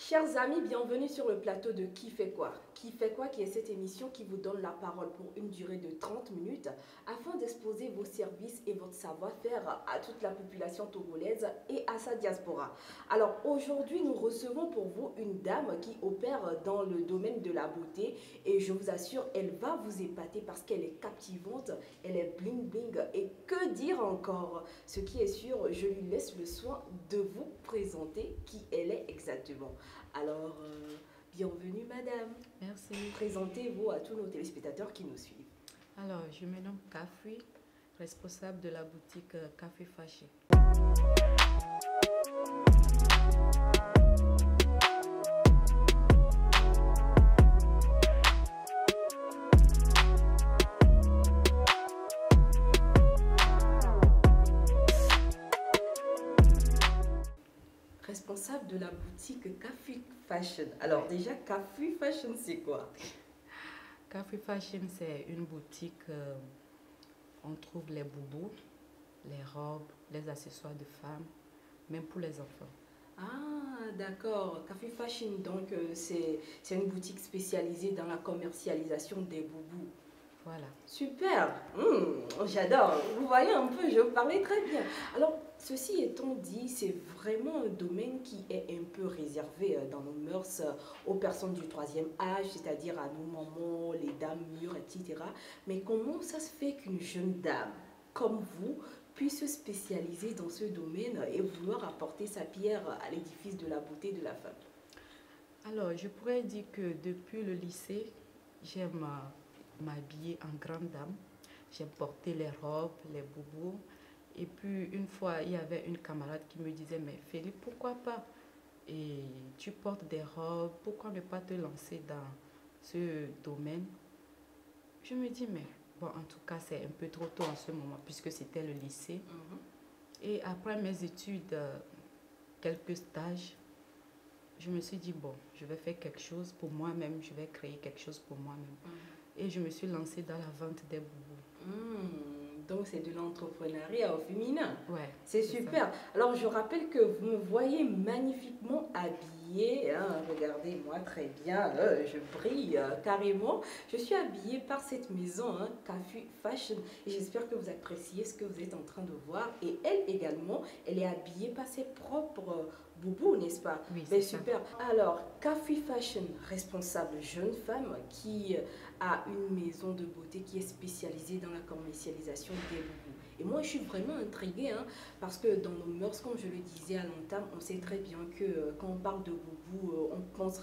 Chers amis, bienvenue sur le plateau de Qui fait quoi? Qui fait quoi, qui est cette émission qui vous donne la parole pour une durée de 30 minutes afin d'exposer vos services et votre savoir-faire à toute la population togolaise et à sa diaspora. Alors aujourd'hui, nous recevons pour vous une dame qui opère dans le domaine de la beauté et je vous assure, elle va vous épater parce qu'elle est captivante, elle est bling bling et que dire encore? Ce qui est sûr, je lui laisse le soin de vous présenter qui elle est exactement. Alors, bienvenue madame. Merci. Présentez-vous à tous nos téléspectateurs qui nous suivent. Alors, je me nomme Kafui, responsable de la boutique Café Fâché. Responsable de la boutique Café Fashion. Alors déjà, Café Fashion, c'est quoi? Café Fashion, c'est une boutique où on trouve les boubous, les robes, les accessoires de femmes, même pour les enfants. Ah, d'accord. Café Fashion, donc c'est une boutique spécialisée dans la commercialisation des boubous. Voilà. Super, j'adore. Vous voyez un peu, je parlais très bien. Alors, ceci étant dit, c'est vraiment un domaine qui est un peu réservé dans nos mœurs aux personnes du troisième âge, c'est-à-dire à nos mamans, les dames mûres, etc. Mais comment ça se fait qu'une jeune dame comme vous puisse se spécialiser dans ce domaine et vouloir apporter sa pierre à l'édifice de la beauté de la femme? Alors, je pourrais dire que depuis le lycée, j'aime m'habiller en grande dame. J'aime porter les robes, les boubous. Et puis, une fois, il y avait une camarade qui me disait, mais Philippe, pourquoi pas? Et tu portes des robes, pourquoi ne pas te lancer dans ce domaine? Je me dis, mais bon, en tout cas, c'est un peu trop tôt en ce moment, puisque c'était le lycée. Et après mes études, quelques stages, je me suis dit, bon, je vais faire quelque chose pour moi-même, je vais créer quelque chose pour moi-même. Et je me suis lancée dans la vente des boubous. Donc c'est de l'entrepreneuriat au féminin. Ouais, c'est super. Ça. Alors je rappelle que vous me voyez magnifiquement habillée. Hein, regardez-moi très bien, je brille carrément. Je suis habillée par cette maison, hein, Café Fashion. Et j'espère que vous appréciez ce que vous êtes en train de voir. Et elle également, elle est habillée par ses propres boubous, n'est-ce pas? Oui, c'est super. Alors, Café Fashion, responsable jeune femme qui a une maison de beauté qui est spécialisée dans la commercialisation des boubous. Et moi, je suis vraiment intriguée, hein, parce que dans nos mœurs, comme je le disais à l'entame, on sait très bien que quand on parle de boubous, on pense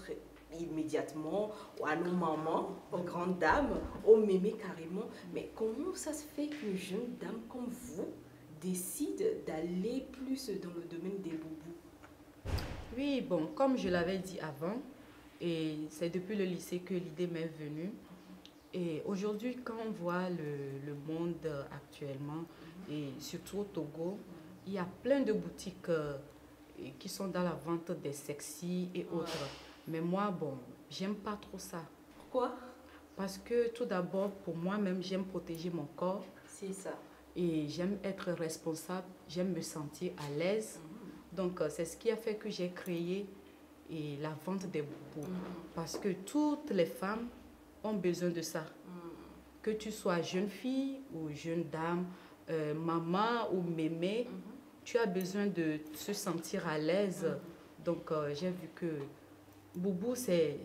immédiatement à nos mamans, aux grandes dames, aux mémés carrément. Mais comment ça se fait qu'une jeune dame comme vous décide d'aller plus dans le domaine des boubous? Oui, bon, comme je l'avais dit avant, et c'est depuis le lycée que l'idée m'est venue. Et aujourd'hui, quand on voit le monde actuellement, et surtout au Togo, il y a plein de boutiques qui sont dans la vente des sexy et autres. Mais moi, bon, j'aime pas trop ça. Pourquoi? Parce que tout d'abord, pour moi-même, j'aime protéger mon corps. C'est ça. Et j'aime être responsable, j'aime me sentir à l'aise. Donc, c'est ce qui a fait que j'ai créé la vente des boubous. Parce que toutes les femmes ont besoin de ça. Que tu sois jeune fille ou jeune dame, maman ou mémé, tu as besoin de se sentir à l'aise. Donc, j'ai vu que boubou, c'est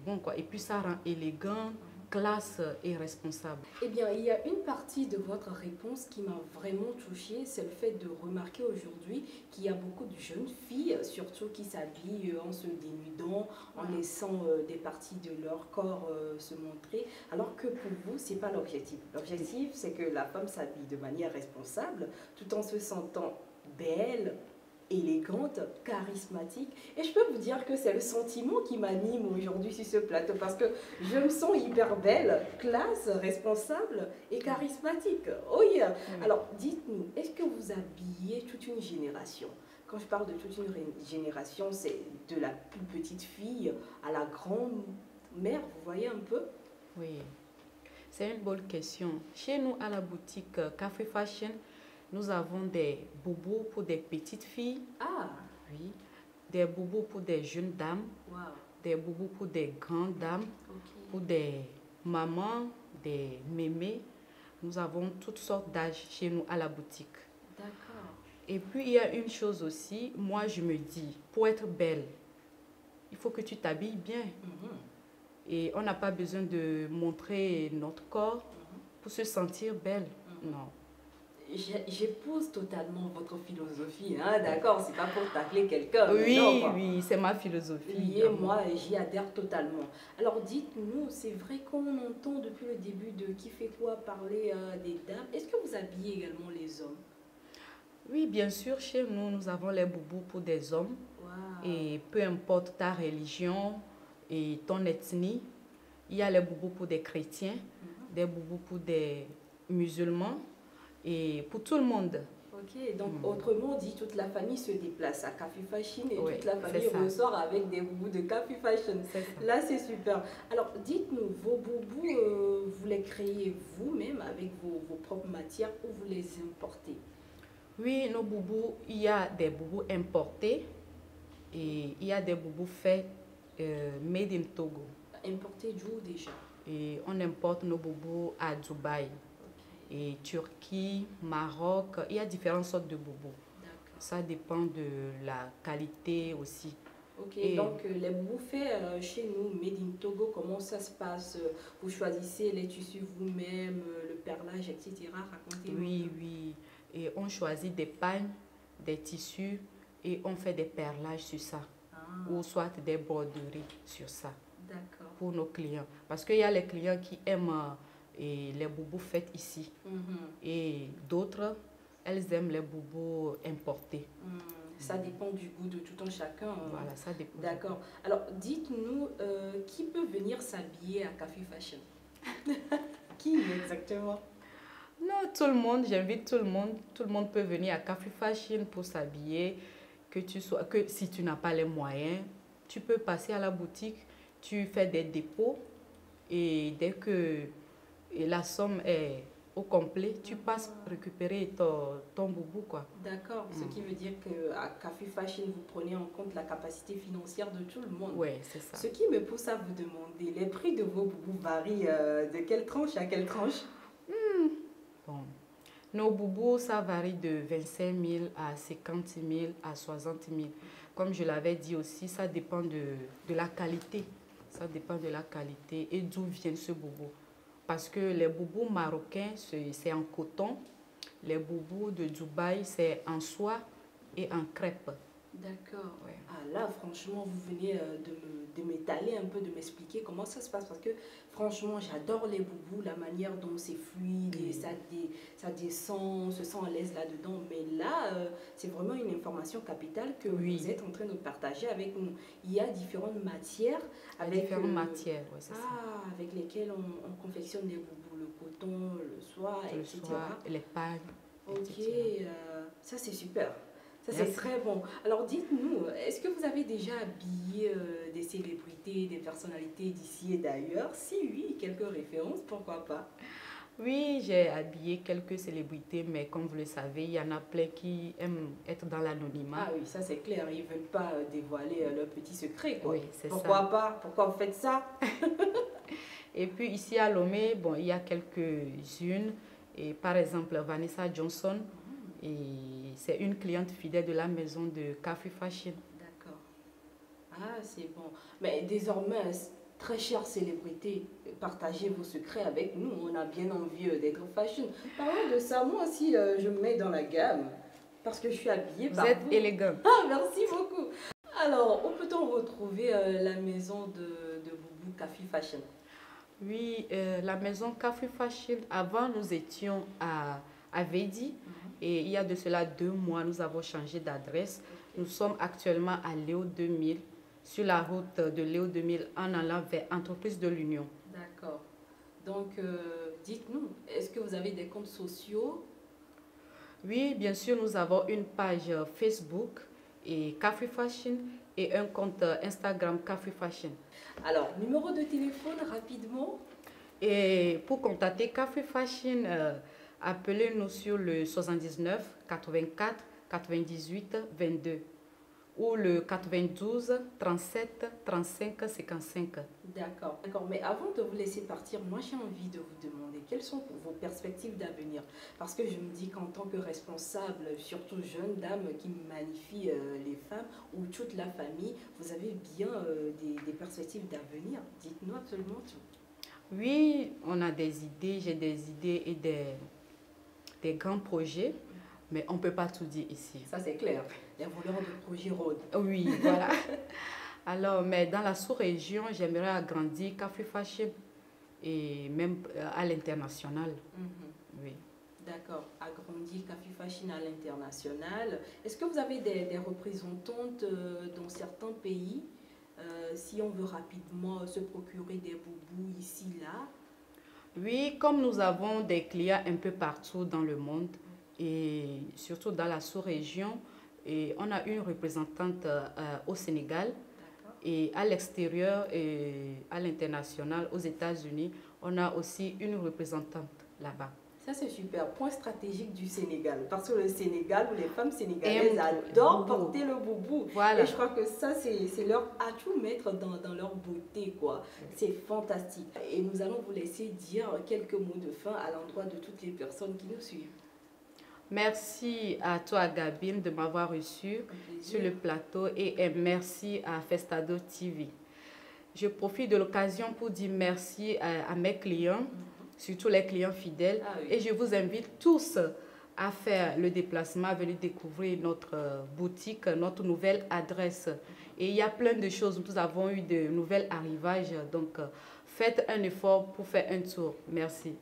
bon, quoi. Et puis, ça rend élégant, classe et responsable. Eh bien, il y a une partie de votre réponse qui m'a vraiment touchée, c'est le fait de remarquer aujourd'hui qu'il y a beaucoup de jeunes filles, surtout qui s'habillent en se dénudant, en laissant des parties de leur corps se montrer, alors que pour vous, ce n'est pas l'objectif. L'objectif, c'est que la femme s'habille de manière responsable, tout en se sentant belle, élégante, charismatique. Et je peux vous dire que c'est le sentiment qui m'anime aujourd'hui sur ce plateau parce que je me sens hyper belle, classe, responsable et charismatique. Oh yeah. Alors, dites-nous, est-ce que vous habillez toute une génération? Quand je parle de toute une génération, c'est de la plus petite fille à la grand-mère, vous voyez un peu? Oui, c'est une bonne question. Chez nous, à la boutique Café Fashion, nous avons des boubous pour des petites filles. Ah! Oui. des boubous pour des jeunes dames, Wow. des boubous pour des grandes dames, Ok. pour des mamans, des mémés. Nous avons toutes sortes d'âges chez nous à la boutique. D'accord. Et puis, il y a une chose aussi, moi je me dis, pour être belle, il faut que tu t'habilles bien. Mhm. Et on n'a pas besoin de montrer notre corps Mhm. pour se sentir belle. Mhm. Non. J'épouse totalement votre philosophie, hein, d'accord, c'est pas pour tacler quelqu'un, mais Oui, non, quoi. oui, c'est ma philosophie. Oui, et moi, j'y adhère totalement. Alors dites-nous, c'est vrai qu'on entend depuis le début de Qui fait quoi parler des dames. Est-ce que vous habillez également les hommes? Oui, bien sûr, chez nous, nous avons les boubous pour des hommes. Waouh. Et peu importe ta religion et ton ethnie, il y a les boubous pour des chrétiens, Mhm. des boubous pour des musulmans et pour tout le monde. Ok, donc autrement dit, toute la famille se déplace à Kafi Fashion et Oui, toute la famille c'est ça. ressort avec des boubous de Kafi Fashion. C'est ça. Là, c'est super. Alors, dites-nous, vos boubous, vous les créez vous-même avec vos propres matières ou vous les importez? Oui, nos boubous, il y a des boubous importés et il y a des boubous faits made in Togo. Importés d'où déjà? Et on importe nos boubous à Dubaï. Ok, Et Turquie, Maroc, il y a différentes sortes de boubous. d'accord. Ça dépend de la qualité aussi. Ok, Et donc les boubous faits chez nous, Made in Togo, comment ça se passe? Vous choisissez les tissus vous-même, le perlage, etc. Racontez-moi. oui, oui. Et on choisit des pagnes, des tissus et on fait des perlages sur ça. Ah, Ou soit des broderies sur ça d'accord. pour nos clients. Parce qu'il y a les clients qui aiment et les boubous faits ici. Mhm. Et d'autres, elles aiment les boubous importés. Ça dépend du goût de tout un chacun, hein. Voilà, ça dépend. D'accord. Alors, dites-nous, qui peut venir s'habiller à Kafi Fashion? Qui exactement? Non, tout le monde, j'invite tout le monde. Tout le monde peut venir à Kafi Fashion pour s'habiller. Que si tu n'as pas les moyens, tu peux passer à la boutique, tu fais des dépôts et dès que la somme est au complet, tu passes récupérer ton boubou, quoi. D'accord. Ce qui veut dire qu'à Kafi Fashion, vous prenez en compte la capacité financière de tout le monde. Oui, c'est ça. Ce qui me pousse à vous demander, les prix de vos boubous varient de quelle tranche à quelle tranche? Bon. Nos boubous, ça varie de 25 000 à 50 000 à 60 000. Comme je l'avais dit aussi, ça dépend de la qualité. Ça dépend de la qualité et d'où vient ce boubou. Parce que les boubous marocains, c'est en coton. Les boubous de Dubaï, c'est en soie et en crêpe. D'accord. Ouais. Ah là, franchement, vous venez de m'étaler un peu, de m'expliquer comment ça se passe. Parce que franchement, j'adore les boubous, la manière dont c'est fluide, et ça descend, on se sent à l'aise là-dedans. Mais là, c'est vraiment une information capitale que Oui. vous êtes en train de partager avec nous. Il y a différentes matières avec, Différentes matières, ouais, c'est ça. avec lesquelles on confectionne les boubous. Le coton, le soie, Le etc. soie, les pagnes. Ok, etc. ça c'est super. Ça c'est Merci. très bon. Alors dites-nous, est-ce que vous avez déjà habillé des célébrités, des personnalités d'ici et d'ailleurs? Si oui, quelques références, pourquoi pas? Oui, j'ai habillé quelques célébrités, mais comme vous le savez, il y en a plein qui aiment être dans l'anonymat. Ah oui, ça c'est clair, ils ne veulent pas dévoiler leurs petits secrets, quoi. Oui, c'est Pourquoi ça. pas? Pourquoi vous faites ça? Et puis ici à Lomé, bon, il y a quelques-unes. Et par exemple, Vanessa Johnson, et c'est une cliente fidèle de la maison de Kafi Fashion. D'accord. Ah, c'est bon. Mais désormais, très chère célébrité, partagez vos secrets avec nous. On a bien envie d'être fashion. Parlons de ça, moi aussi, je me mets dans la gamme. Parce que je suis habillée Vous par êtes vous. élégante. Ah, merci beaucoup. Alors, où peut-on retrouver la maison de Boubou Kafi Fashion? Oui, la maison Kafi Fashion, avant nous étions à Vedi et il y a de cela 2 mois, nous avons changé d'adresse. Nous sommes actuellement à Léo 2000, sur la route de Léo 2000 en allant vers Entreprise de l'Union. D'accord. Donc, dites-nous, est-ce que vous avez des comptes sociaux? Oui, bien sûr, nous avons une page Facebook et Kafi Fashion et un compte Instagram Kafi Fashion. Alors, numéro de téléphone rapidement? Et pour contacter Kafi Fashion, appelez-nous sur le 79 84 98 22. ou le 92 37 35 55. D'accord, d'accord. Mais avant de vous laisser partir, moi j'ai envie de vous demander quelles sont vos perspectives d'avenir. Parce que je me dis qu'en tant que responsable, surtout jeune dame qui magnifie les femmes ou toute la famille, vous avez bien des perspectives d'avenir. Dites-nous absolument tout. Oui, on a des idées, j'ai des idées et des grands projets, mais on ne peut pas tout dire ici. Ça c'est clair. Les voleurs de projet rôdent. Oui, voilà. Alors, mais dans la sous-région, j'aimerais agrandir Café Fashion et même à l'international. Oui. D'accord. Agrandir Café Fashion à l'international. Est-ce que vous avez des représentantes dans certains pays si on veut rapidement se procurer des boubous ici, là? Oui, comme nous avons des clients un peu partout dans le monde et surtout dans la sous-région, et on a une représentante au Sénégal et à l'extérieur et à l'international, aux États-Unis, on a aussi une représentante là-bas. Ça, c'est super. Point stratégique du Sénégal. Parce que le Sénégal, où les femmes sénégalaises adorent porter le boubou. Voilà. Et je crois que ça, c'est leur atout maître dans leur beauté, quoi. C'est fantastique. Et nous allons vous laisser dire quelques mots de fin à l'endroit de toutes les personnes qui nous suivent. Merci à toi, Gabine, de m'avoir reçu sur le plateau et merci à Festado TV. Je profite de l'occasion pour dire merci à mes clients, surtout les clients fidèles. Ah oui. Et je vous invite tous à faire le déplacement, à venir découvrir notre boutique, notre nouvelle adresse. Et il y a plein de choses. Nous avons eu de nouvelles arrivages. Donc, faites un effort pour faire un tour. Merci.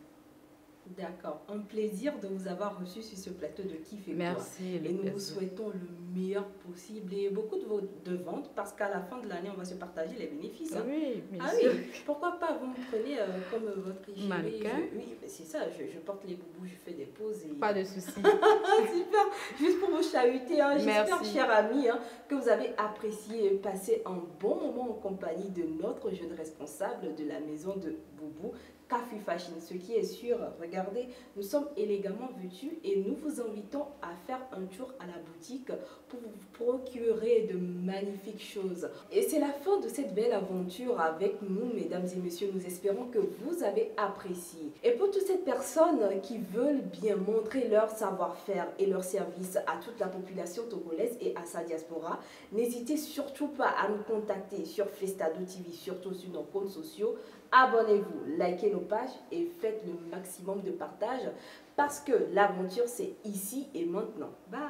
D'accord. Un plaisir de vous avoir reçu sur ce plateau de Kiff et Quoi. Merci. Et nous vous souhaitons le meilleur possible et beaucoup de ventes parce qu'à la fin de l'année, on va se partager les bénéfices. Hein. Oui, bien ah sûr. Oui, pourquoi pas vous me prenez comme votre chérie. Mannequin. Oui, c'est ça, je porte les boubous, je fais des pauses. Et... Pas de souci. Super. Juste pour vous chahuter, hein. J'espère, chers amis, hein, que vous avez apprécié et passé un bon moment en compagnie de notre jeune responsable de la maison de Boubou, Café Fashion. Ce qui est sûr, regardez, nous sommes élégamment vêtus et nous vous invitons à faire un tour à la boutique pour vous procurer de magnifiques choses. Et c'est la fin de cette belle aventure avec nous, mesdames et messieurs. Nous espérons que vous avez apprécié. Et pour toutes ces personnes qui veulent bien montrer leur savoir-faire et leur service à toute la population togolaise et à sa diaspora, n'hésitez surtout pas à nous contacter sur Festado TV, surtout sur nos comptes sociaux. Abonnez-vous, likez nos pages et faites le maximum de partage parce que l'aventure c'est ici et maintenant. Bye!